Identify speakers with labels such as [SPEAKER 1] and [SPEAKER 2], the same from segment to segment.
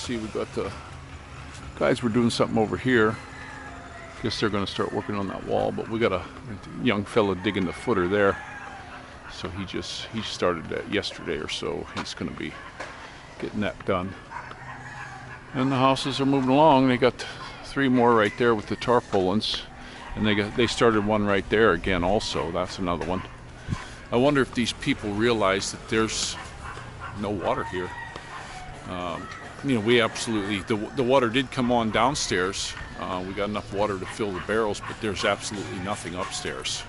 [SPEAKER 1] see, we got the guys were doing something over here. Guess they're going to start working on that wall, but we got a young fella digging the footer there. So he started that yesterday or so. He's going to be getting that done. And the houses are moving along. They got 3 more right there with the tarpaulins, and they started one right there again also. That's another one. I wonder if these people realize that there's no water here. You know, we absolutely, the water did come on downstairs. We got enough water to fill the barrels, but there's absolutely nothing upstairs.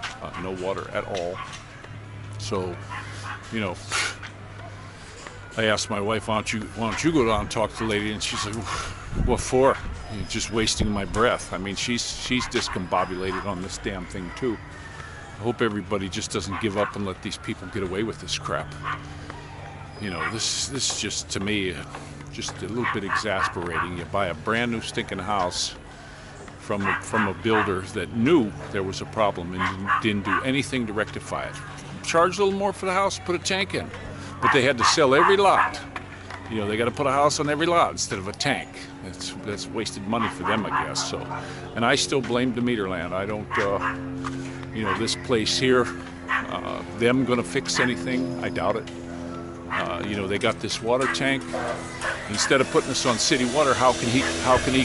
[SPEAKER 1] No water at all. So, you know, I asked my wife, why don't you go down and talk to the lady? And she's like, what for? You're just wasting my breath. I mean, she's discombobulated on this damn thing too. I hope everybody just doesn't give up and let these people get away with this crap. You know, this is just, to me, just a little bit exasperating. You buy a brand new stinking house from a builder that knew there was a problem and didn't do anything to rectify it. Charge a little more for the house, put a tank in. But they had to sell every lot. You know, they got to put a house on every lot instead of a tank. That's wasted money for them, I guess. So, and I still blame Demeterland. I don't, you know, this place here, them going to fix anything? I doubt it. You know, they got this water tank. Instead of putting this on city water, how can he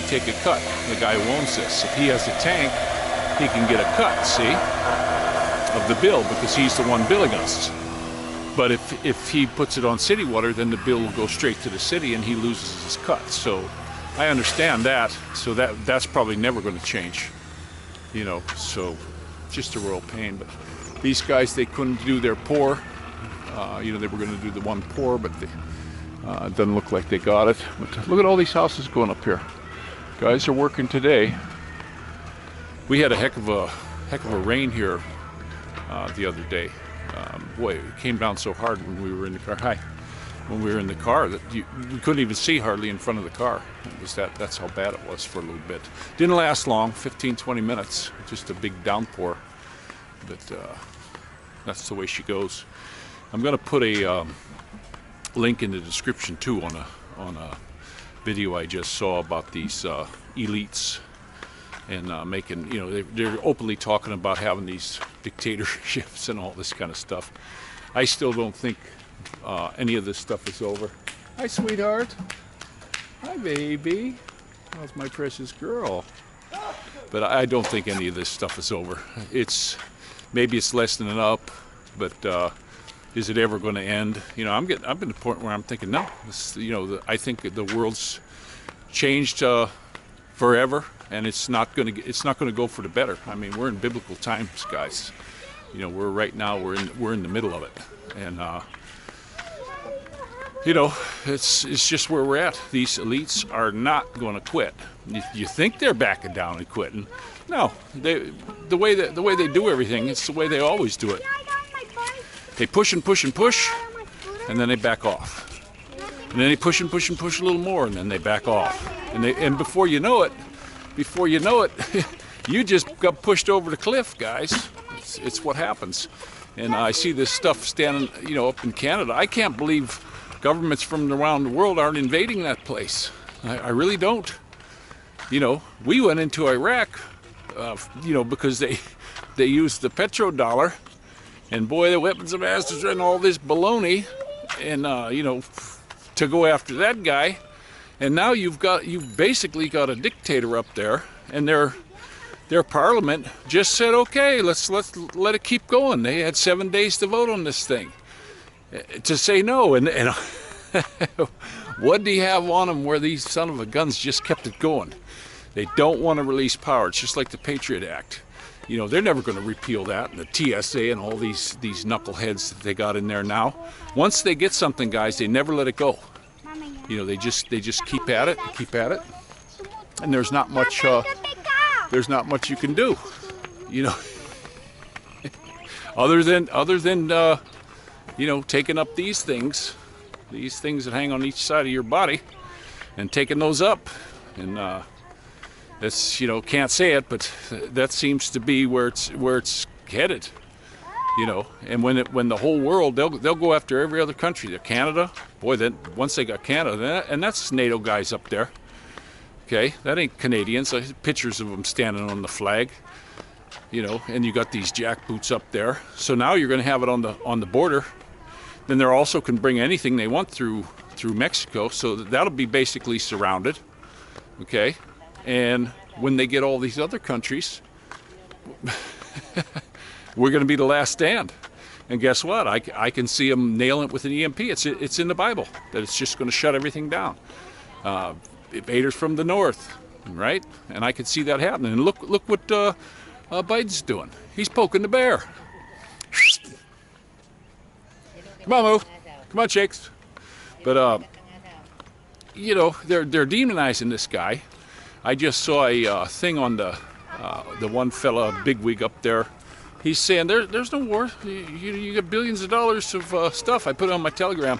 [SPEAKER 1] take a cut? The guy who owns this. If he has a tank, he can get a cut, see, of the bill, because he's the one billing us. But if he puts it on city water, then the bill will go straight to the city and he loses his cut. So I understand that. So that's probably never going to change. You know, so just a real pain. But these guys, they couldn't do their pour. You know, they were going to do the one pour, but it doesn't look like they got it. But look at all these houses going up here. Guys are working today. We had a heck of a rain here the other day. Boy, it came down so hard when we were in the car. When we were in the car, that we couldn't even see hardly in front of the car. That's how bad it was for a little bit. Didn't last long, 15-20 minutes. Just a big downpour. But that's the way she goes. I'm going to put a link in the description too on a video I just saw about these elites. And making, you know, they're openly talking about having these dictatorships and all this kind of stuff. I still don't think any of this stuff is over. Hi, sweetheart. Hi, baby. How's my precious girl? But I don't think any of this stuff is over. Maybe it's lessening up, but is it ever going to end? You know, I'm to the point where I'm thinking, no. You know, I think the world's changed forever. And it's not going to go for the better. I mean, we're in biblical times, guys. You know, we're in the middle of it, and you know, it's just where we're at. These elites are not going to quit. You think they're backing down and quitting? No, the way they do everything, it's the way they always do it. They push and push and push, and then they back off, and then they push and push and push a little more, and then they back off, and before you know it, you just got pushed over the cliff, guys. It's what happens. And I see this stuff standing, you know, up in Canada. I can't believe governments from around the world aren't invading that place. I really don't. You know, we went into Iraq, you know, because they used the petrodollar, and boy, the weapons of mass destruction and all this baloney, and you know, to go after that guy. And now you've basically got a dictator up there, and their parliament just said, okay, let's let it keep going. They had 7 days to vote on this thing, to say no. And what do you have on them where these son of a guns just kept it going? They don't want to release power. It's just like the Patriot Act. You know, they're never going to repeal that, and the TSA and all these knuckleheads that they got in there now. Once they get something, guys, they never let it go. You know, they just keep at it, and there's not much you can do, you know, other than you know, taking up these things that hang on each side of your body, and taking those up, and that's, you know, can't say it, but that seems to be where it's headed. You know, and when the whole world, they'll go after every other country. Canada, Boy, then once they got Canada, and that's NATO guys up there. Okay, that ain't Canadians. Pictures of them standing on the flag, you know, and you got these jackboots up there. So now you're going to have it on the border. Then they also can bring anything they want through Mexico. So that'll be basically surrounded. Okay, and when they get all these other countries, we're going to be the last stand. And guess what? I can see them nailing it with an EMP. It's in the Bible that it's just going to shut everything down. Invaders from the north, right? And I could see that happening. And look what Biden's doing. He's poking the bear. Come on, move. Come on, Shakes. But you know, they're demonizing this guy. I just saw a thing on the one fella, bigwig up there. He's saying there's no war. You get billions of dollars of stuff. I put it on my Telegram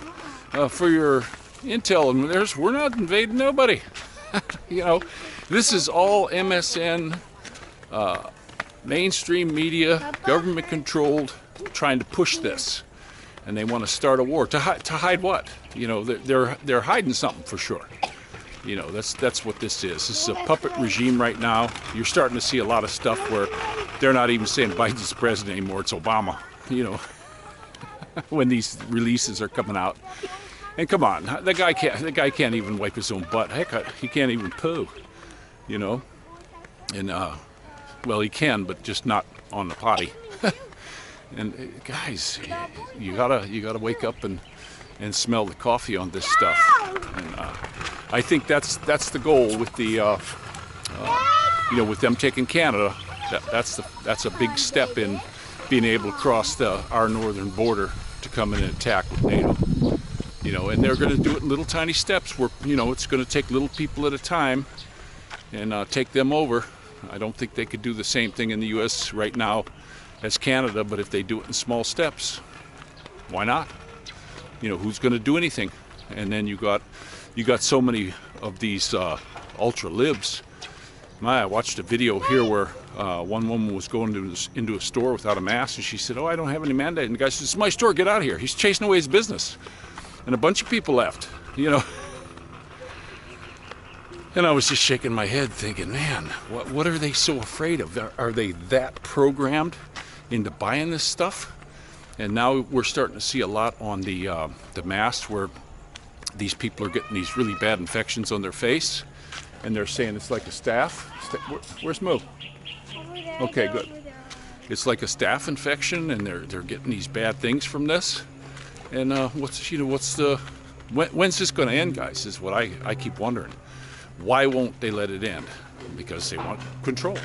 [SPEAKER 1] for your intel, and we're not invading nobody. You know, this is all MSN, mainstream media, government controlled, trying to push this, and they want to start a war to hide what? You know, they're hiding something for sure. You know, that's what this is. This is a puppet regime right now. You're starting to see a lot of stuff where they're not even saying Biden's the president anymore. It's Obama, you know, when these releases are coming out. And come on, the guy can't even wipe his own butt. Heck, he can't even poo, you know. And well, he can, but just not on the potty. And guys, you gotta wake up and smell the coffee on this stuff. And I think that's the goal with the you know, with them taking Canada. That's a big step in being able to cross our northern border to come in and attack with NATO. You know, and they're going to do it in little tiny steps where, you know, it's going to take little people at a time and take them over. I don't think they could do the same thing in the U.S. right now as Canada, but if they do it in small steps, why not? You know, who's going to do anything? And then you got so many of these ultra libs. I watched a video here where one woman was going into a store without a mask, and she said, "Oh, I don't have any mandate." And the guy says, "It's my store. Get out of here." He's chasing away his business, and a bunch of people left. You know. And I was just shaking my head, thinking, "Man, what are they so afraid of? Are they that programmed into buying this stuff?" And now we're starting to see a lot on the masks where these people are getting these really bad infections on their face, and they're saying it's like a staph. Where's Moo? Okay, good. It's like a staph infection, and they're getting these bad things from this. And when's this going to end, guys? Is what I keep wondering. Why won't they let it end? Because they want control.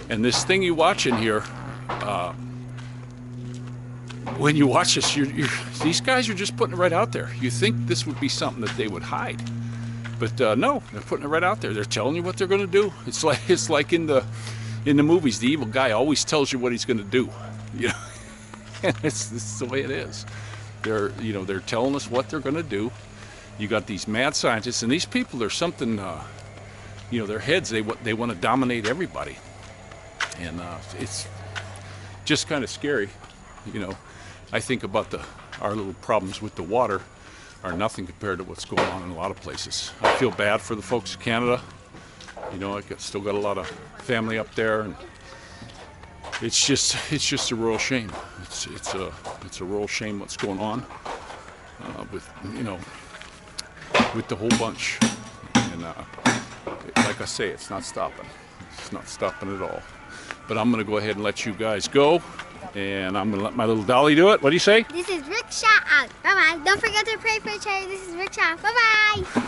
[SPEAKER 1] And this thing you watch in here, when you watch this, these guys are just putting it right out there. You think this would be something that they would hide, but no, they're putting it right out there. They're telling you what they're going to do. It's like in the movies, the evil guy always tells you what he's going to do. You know, and it's the way it is. They're telling us what they're going to do. You got these mad scientists, and these people are something. Their heads, they want to dominate everybody, and it's just kind of scary. You know, I think about our little problems with the water are nothing compared to what's going on in a lot of places. I feel bad for the folks in Canada. You know, I still got a lot of family up there, and it's just a real shame. It's a real shame what's going on with the whole bunch. And like I say, it's not stopping. It's not stopping at all. But I'm going to go ahead and let you guys go. And I'm going to let my little dolly do it. What do you say?
[SPEAKER 2] This is Rickshaw out. Bye-bye. Don't forget to pray for Cherry. This is Rickshaw. Bye-bye.